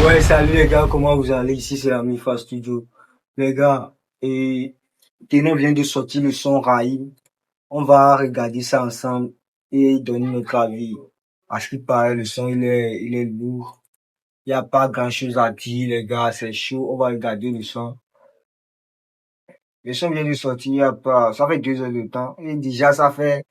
Ouais, salut les gars, comment vous allez? Ici, c'est la Mifa Studio. Les gars, et Teno vient de sortir le son Raïm. On va regarder ça ensemble et donner notre avis. À ce qui paraît, le son, il est lourd. Il n'y a pas grand-chose à dire, les gars, c'est chaud. On va regarder le son. Le son vient de sortir il y a pas, ça fait 2 heures de temps. Et déjà, ça fait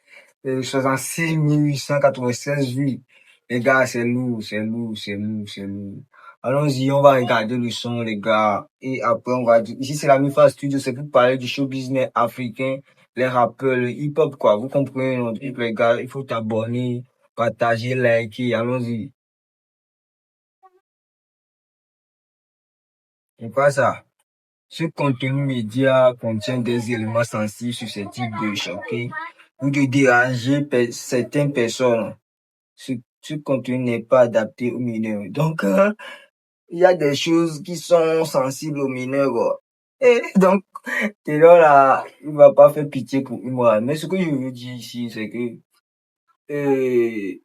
66 896 vues. Les gars, c'est lourd, c'est lourd, c'est lourd, c'est lourd. Allons-y, on va regarder le son, les gars. Et après, on va dire, ici, c'est la Mifa Studio, c'est pour parler du show business africain, les rappeurs, le hip-hop, quoi. Vous comprenez, notre truc, les gars. Il faut t'abonner, partager, liker. Allons-y. C'est quoi ça? Ce contenu média contient des éléments sensibles susceptibles de choquer ou de déranger certaines personnes. Ce contenu n'est pas adapté aux mineurs. Donc, il y a des choses qui sont sensibles aux mineurs, quoi. Et donc, t'es là, il va pas faire pitié pour moi. Mais ce que je veux dire ici, c'est que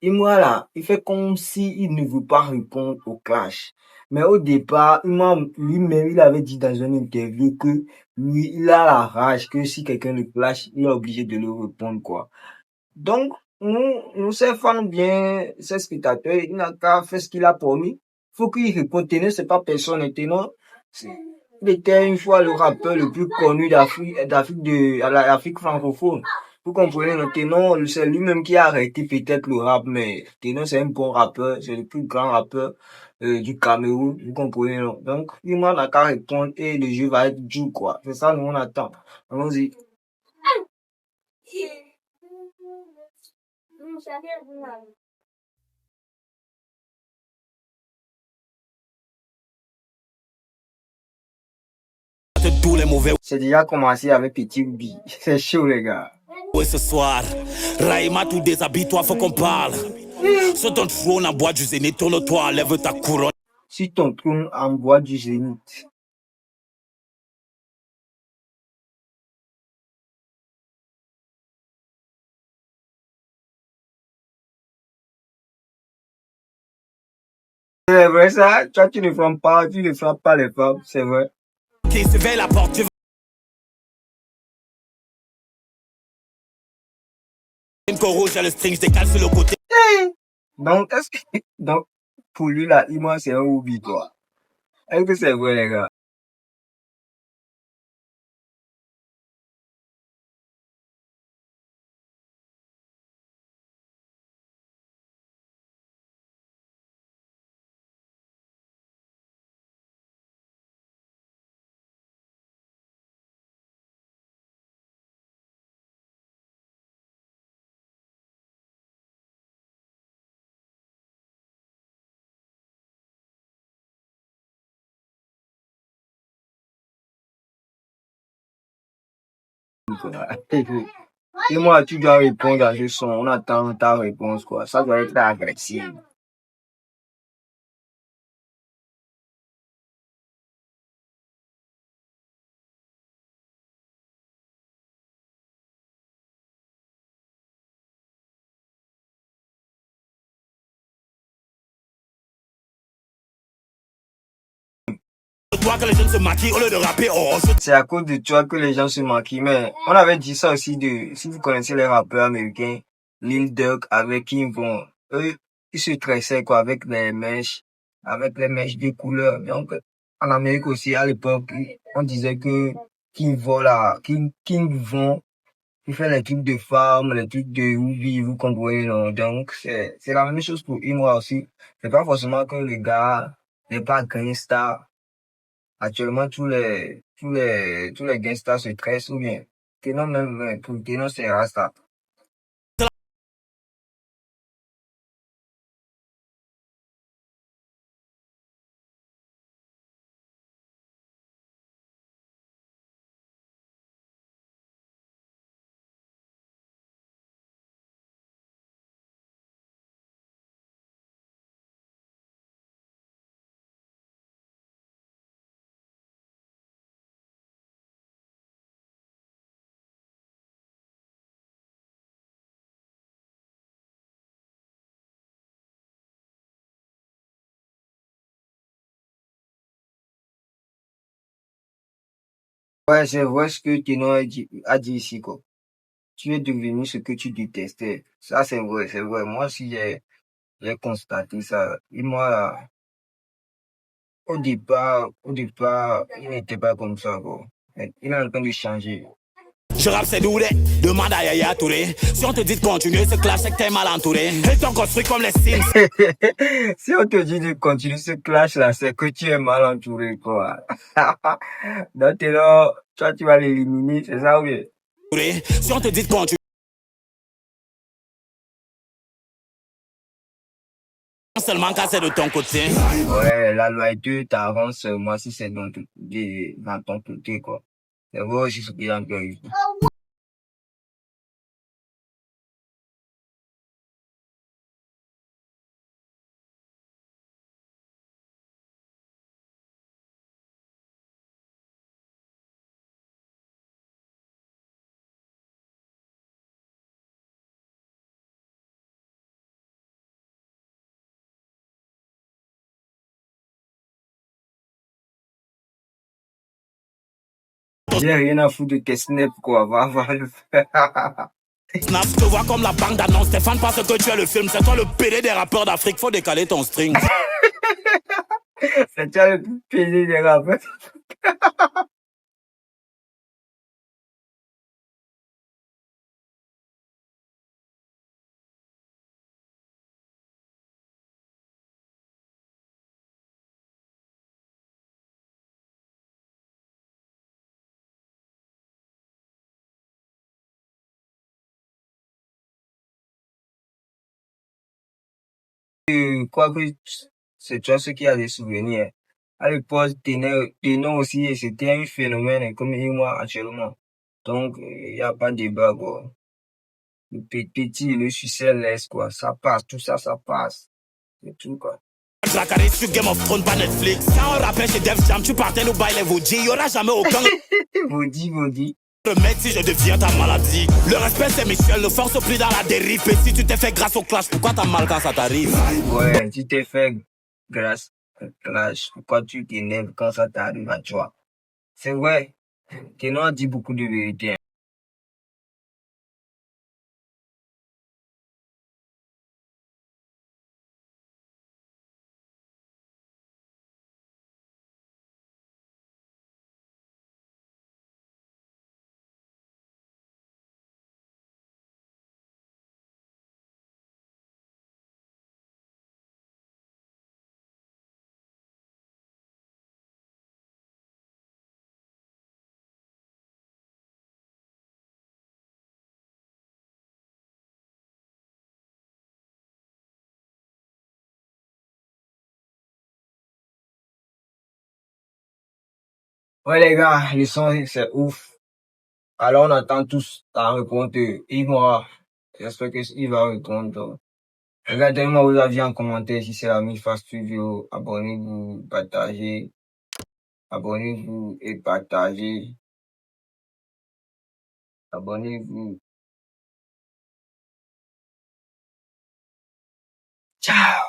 Imra là, il fait comme si il ne veut pas répondre au clash. Mais au départ, Imra lui-même, il avait dit dans une interview que lui, il a la rage que si quelqu'un le clash, il est obligé de le répondre, quoi. Donc, nous, ces fans bien, ces spectateurs, il n'a qu'à faire ce qu'il a promis. Faut qu'il réponde. Ténor, c'est pas personne. Et Ténor, il était une fois le rappeur le plus connu l'Afrique francophone. Vous comprenez, le Ténor, c'est lui-même qui a arrêté peut-être le rap, mais Ténor, c'est un bon rappeur, c'est le plus grand rappeur du Cameroun. Vous comprenez, non? Donc, il n'a qu'à répondre et le jeu va être dur, quoi. C'est ça, nous, on attend. Allons-y. Tous les mauvais C'est déjà commencé avec Petit Ruby. C'est chaud, les gars. ouais ce soir. Raïma, tout déshabille-toi, faut qu'on parle. Sur ton trône en bois du zénith, tourne-toi, lève ta couronne. Si ton trône en bois du zénith. C'est vrai ça, toi tu ne frappes pas les femmes, c'est vrai. Qui s'éveille la porte, tu vas une rouge, j'ai le string, je décale sur le côté. Donc, donc, pour lui là, Ima c'est un oubli, toi. Est-ce que c'est vrai, les gars? Dis-moi, tu dois répondre à ce son. On attend ta réponse, quoi. Ça doit être agressif. Toi que les jeunes se maquillent au lieu de rapper, oh, C'est à cause de toi que les gens se maquillent. Mais on avait dit ça aussi si vous connaissez les rappeurs américains, Lil Durk avec King Von, eux, ils se tressaient, quoi, avec les mèches de couleur. Donc, en Amérique aussi, à l'époque, on disait que King Von, il fait les trucs de femmes, les trucs de oubli, vous comprenez, non? Donc, c'est la même chose pour moi aussi. C'est pas forcément que le gars n'est pas gangsta. Actuellement, tous les gangsters se tressent ou bien. Kenon même, pour Kenon, c'est Rasta. Ouais, c'est vrai ce que Tino a dit ici, quoi. Tu es devenu ce que tu détestais. Ça, c'est vrai, c'est vrai. Moi aussi, j'ai constaté ça. Et moi, au départ, il n'était pas comme ça, quoi. Il est en train de changer. Je rappe c'est doudé, demande à Yaya Touré. Si on te dit de continuer ce clash, c'est que t'es mal entouré. Et t'en construis comme les Sims. Si on te dit de continuer ce clash-là, c'est que tu es mal entouré, quoi. Donc, là, toi, tu vas l'éliminer, c'est ça, oui? Si on te dit de continuer seulement quand c'est de ton côté. Ouais, la loyauté t'avance seulement si c'est dans ton côté, quoi. C'est vrai aussi ce qu'il y a encore ici. J'ai rien à foutre de tes snaps, quoi. Va le faire. Snap, je te vois comme la banque d'annonce. Stéphane pense que tu es le film. C'est toi le PD des rappeurs d'Afrique. Faut décaler ton string. C'est toi le plus pédé des rappeurs. Quoi que c'est toi ce qui a des souvenirs. À l'époque, Ténor aussi, et c'était un phénomène hein, comme il moi actuellement. Donc, il n'y a pas de débat, quoi. Le petit, le succès laisse, quoi. Ça passe, tout ça, ça passe. C'est tout, quoi. La carrière sur Game of Thrones, pas Netflix. Quand on rappelle chez Def Jam, tu partais nous bailler vos G. Y'aura jamais aucun Maudit. remède si je deviens ta maladie. Le respect, c'est Michel. Ne force plus dans la dérive. Et si tu t'es fait grâce au clash, pourquoi t'as mal quand ça t'arrive? Ouais, tu t'es fait grâce au clash. Pourquoi tu t'énerves quand ça t'arrive à toi? C'est vrai. Ténor dit beaucoup de vérité. Ouais, les gars, le son, c'est ouf. Alors, on attend tous ta réponse. Moi, j'espère qu'il va répondre. Regardez-moi vos avis en commentaire si c'est la Mifa Studio. Abonnez-vous, partagez. Abonnez-vous et partagez. Abonnez-vous. Ciao!